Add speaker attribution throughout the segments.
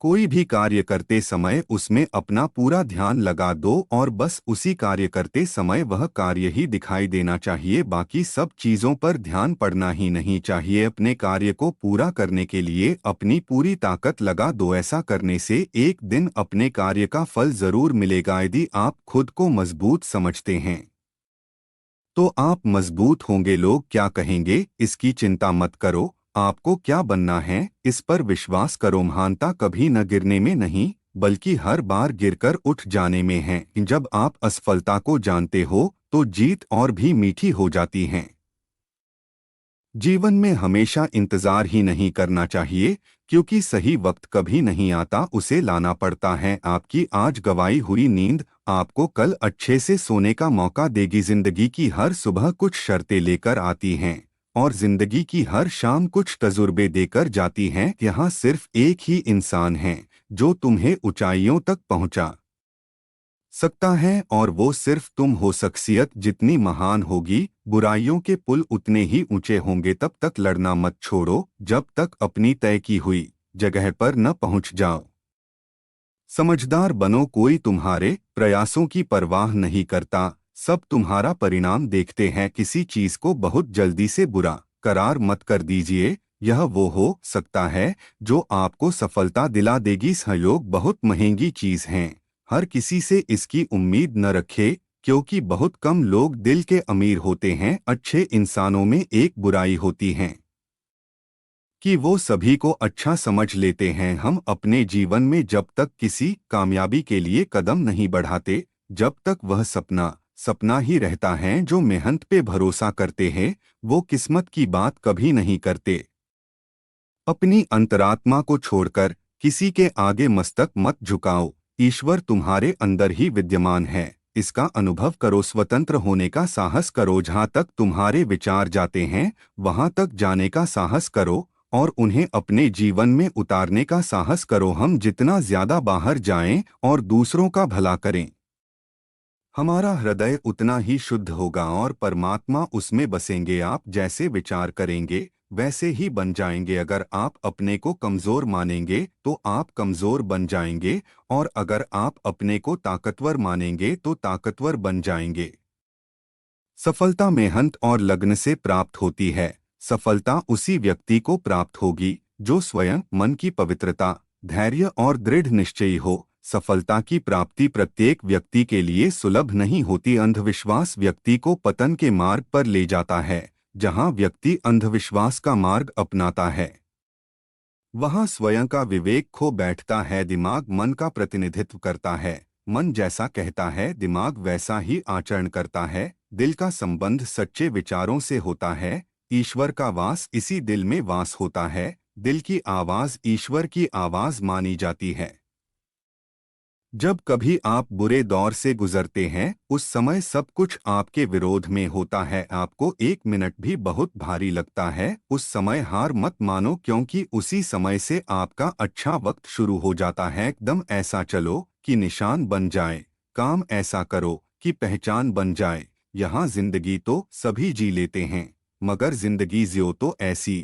Speaker 1: कोई भी कार्य करते समय उसमें अपना पूरा ध्यान लगा दो और बस उसी कार्य करते समय वह कार्य ही दिखाई देना चाहिए, बाकी सब चीज़ों पर ध्यान पड़ना ही नहीं चाहिए। अपने कार्य को पूरा करने के लिए अपनी पूरी ताकत लगा दो। ऐसा करने से एक दिन अपने कार्य का फल जरूर मिलेगा। यदि आप खुद को मजबूत समझते हैं तो आप मजबूत होंगे। लोग क्या कहेंगे इसकी चिंता मत करो, आपको क्या बनना है इस पर विश्वास करो। महानता कभी न गिरने में नहीं बल्कि हर बार गिरकर उठ जाने में है। जब आप असफलता को जानते हो तो जीत और भी मीठी हो जाती है। जीवन में हमेशा इंतजार ही नहीं करना चाहिए, क्योंकि सही वक्त कभी नहीं आता, उसे लाना पड़ता है। आपकी आज गवाई हुई नींद आपको कल अच्छे से सोने का मौका देगी। जिंदगी की हर सुबह कुछ शर्तें लेकर आती हैं और जिंदगी की हर शाम कुछ तजुर्बे देकर जाती हैं। यहाँ सिर्फ एक ही इंसान है जो तुम्हें ऊंचाइयों तक पहुंचा सकता है और वो सिर्फ तुम हो। शख्सियत जितनी महान होगी बुराइयों के पुल उतने ही ऊंचे होंगे। तब तक लड़ना मत छोड़ो जब तक अपनी तय की हुई जगह पर न पहुंच जाओ। समझदार बनो, कोई तुम्हारे प्रयासों की परवाह नहीं करता, सब तुम्हारा परिणाम देखते हैं। किसी चीज को बहुत जल्दी से बुरा करार मत कर दीजिए, यह वो हो सकता है जो आपको सफलता दिला देगी। सहयोग बहुत महंगी चीज है, हर किसी से इसकी उम्मीद न रखे, क्योंकि बहुत कम लोग दिल के अमीर होते हैं। अच्छे इंसानों में एक बुराई होती है कि वो सभी को अच्छा समझ लेते हैं। हम अपने जीवन में जब तक किसी कामयाबी के लिए कदम नहीं बढ़ाते, जब तक वह सपना सपना ही रहता है। जो मेहनत पे भरोसा करते हैं वो किस्मत की बात कभी नहीं करते। अपनी अंतरात्मा को छोड़कर किसी के आगे मस्तक मत झुकाओ, ईश्वर तुम्हारे अंदर ही विद्यमान है, इसका अनुभव करो। स्वतंत्र होने का साहस करो, जहाँ तक तुम्हारे विचार जाते हैं वहाँ तक जाने का साहस करो और उन्हें अपने जीवन में उतारने का साहस करो। हम जितना ज्यादा बाहर जाएं और दूसरों का भला करें, हमारा हृदय उतना ही शुद्ध होगा और परमात्मा उसमें बसेंगे। आप जैसे विचार करेंगे वैसे ही बन जाएंगे। अगर आप अपने को कमजोर मानेंगे तो आप कमजोर बन जाएंगे और अगर आप अपने को ताकतवर मानेंगे तो ताकतवर बन जाएंगे। सफलता मेहनत और लगन से प्राप्त होती है। सफलता उसी व्यक्ति को प्राप्त होगी जो स्वयं मन की पवित्रता, धैर्य और दृढ़ निश्चयी हो। सफलता की प्राप्ति प्रत्येक व्यक्ति के लिए सुलभ नहीं होती। अंधविश्वास व्यक्ति को पतन के मार्ग पर ले जाता है। जहां व्यक्ति अंधविश्वास का मार्ग अपनाता है वहां स्वयं का विवेक खो बैठता है। दिमाग मन का प्रतिनिधित्व करता है, मन जैसा कहता है दिमाग वैसा ही आचरण करता है। दिल का संबंध सच्चे विचारों से होता है, ईश्वर का वास इसी दिल में वास होता है। दिल की आवाज ईश्वर की आवाज मानी जाती है। जब कभी आप बुरे दौर से गुजरते हैं उस समय सब कुछ आपके विरोध में होता है। आपको एक मिनट भी बहुत भारी लगता है, उस समय हार मत मानो, क्योंकि उसी समय से आपका अच्छा वक्त शुरू हो जाता है। एकदम ऐसा चलो कि निशान बन जाए, काम ऐसा करो कि पहचान बन जाए। यहाँ जिंदगी तो सभी जी लेते हैं, मगर जिंदगी जियो तो ऐसी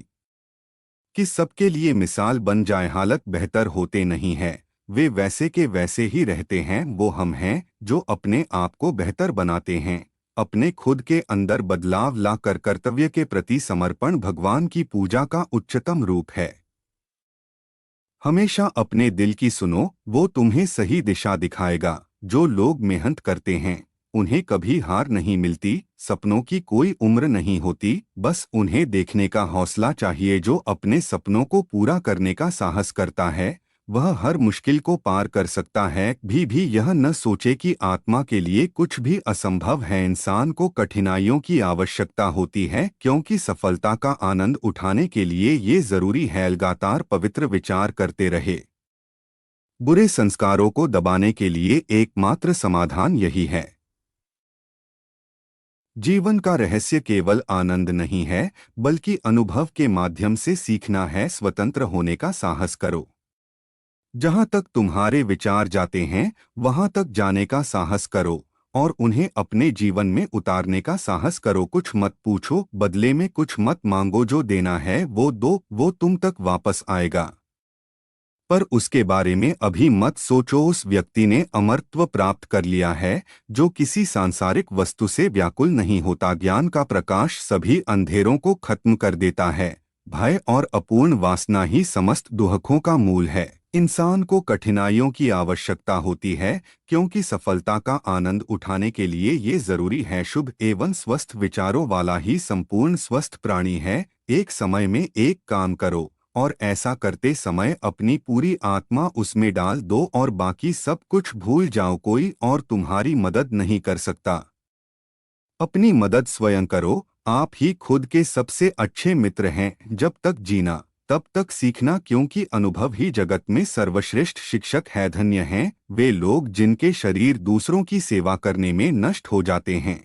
Speaker 1: कि सबके लिए मिसाल बन जाए। हालत बेहतर होते नहीं है, वे वैसे के वैसे ही रहते हैं। वो हम हैं जो अपने आप को बेहतर बनाते हैं। अपने खुद के अंदर बदलाव लाकर कर्तव्य के प्रति समर्पण भगवान की पूजा का उच्चतम रूप है। हमेशा अपने दिल की सुनो, वो तुम्हें सही दिशा दिखाएगा। जो लोग मेहनत करते हैं उन्हें कभी हार नहीं मिलती। सपनों की कोई उम्र नहीं होती, बस उन्हें देखने का हौसला चाहिए। जो अपने सपनों को पूरा करने का साहस करता है वह हर मुश्किल को पार कर सकता है। भी यह न सोचे कि आत्मा के लिए कुछ भी असंभव है। इंसान को कठिनाइयों की आवश्यकता होती है, क्योंकि सफलता का आनंद उठाने के लिए ये जरूरी है लगातार पवित्र विचार करते रहे। बुरे संस्कारों को दबाने के लिए एकमात्र समाधान यही है। जीवन का रहस्य केवल आनंद नहीं है बल्कि अनुभव के माध्यम से सीखना है। स्वतंत्र होने का साहस करो, जहां तक तुम्हारे विचार जाते हैं वहां तक जाने का साहस करो और उन्हें अपने जीवन में उतारने का साहस करो। कुछ मत पूछो, बदले में कुछ मत मांगो, जो देना है वो दो, वो तुम तक वापस आएगा। पर उसके बारे में अभी मत सोचो। उस व्यक्ति ने अमरत्व प्राप्त कर लिया है जो किसी सांसारिक वस्तु से व्याकुल नहीं होता। ज्ञान का प्रकाश सभी अंधेरों को खत्म कर देता है। भय और अपूर्ण वासना ही समस्त दुखों का मूल है। इंसान को कठिनाइयों की आवश्यकता होती है क्योंकि सफलता का आनंद उठाने के लिए ये जरूरी है। शुभ एवं स्वस्थ विचारों वाला ही संपूर्ण स्वस्थ प्राणी है। एक समय में एक काम करो और ऐसा करते समय अपनी पूरी आत्मा उसमें डाल दो और बाकी सब कुछ भूल जाओ। कोई और तुम्हारी मदद नहीं कर सकता। अपनी मदद स्वयं करो। आप ही खुद के सबसे अच्छे मित्र हैं। जब तक जीना तब तक सीखना, क्योंकि अनुभव ही जगत में सर्वश्रेष्ठ शिक्षक है। धन्य हैं वे लोग जिनके शरीर दूसरों की सेवा करने में नष्ट हो जाते हैं।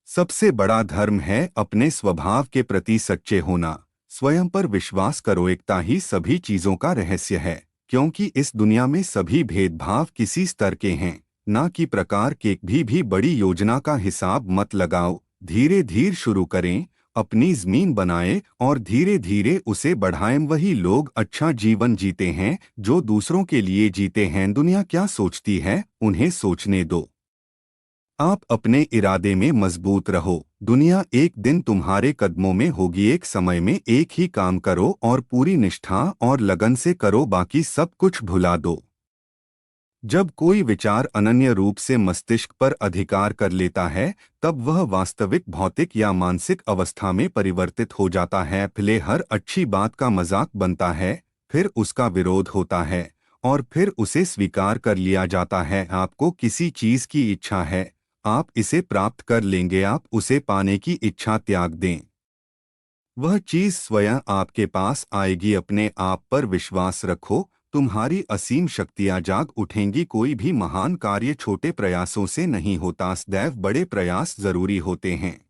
Speaker 1: सबसे बड़ा धर्म है अपने स्वभाव के प्रति सच्चे होना। स्वयं पर विश्वास करो। एकता ही सभी चीजों का रहस्य है, क्योंकि इस दुनिया में सभी भेदभाव किसी स्तर के हैं, ना कि प्रकार के। भी बड़ी योजना का हिसाब मत लगाओ। धीरे धीरे शुरू करें, अपनी जमीन बनाएं और धीरे धीरे उसे बढ़ाएं। वही लोग अच्छा जीवन जीते हैं जो दूसरों के लिए जीते हैं। दुनिया क्या सोचती है उन्हें सोचने दो। आप अपने इरादे में मजबूत रहो। दुनिया एक दिन तुम्हारे कदमों में होगी। एक समय में एक ही काम करो और पूरी निष्ठा और लगन से करो, बाकी सब कुछ भुला दो। जब कोई विचार अनन्य रूप से मस्तिष्क पर अधिकार कर लेता है तब वह वास्तविक भौतिक या मानसिक अवस्था में परिवर्तित हो जाता है। पहले हर अच्छी बात का मजाक बनता है, फिर उसका विरोध होता है और फिर उसे स्वीकार कर लिया जाता है। आपको किसी चीज की इच्छा है, आप इसे प्राप्त कर लेंगे। आप उसे पाने की इच्छा त्याग दें, वह चीज स्वयं आपके पास आएगी। अपने आप पर विश्वास रखो, तुम्हारी असीम शक्तियां जाग उठेंगी। कोई भी महान कार्य छोटे प्रयासों से नहीं होता, सदैव बड़े प्रयास जरूरी होते हैं।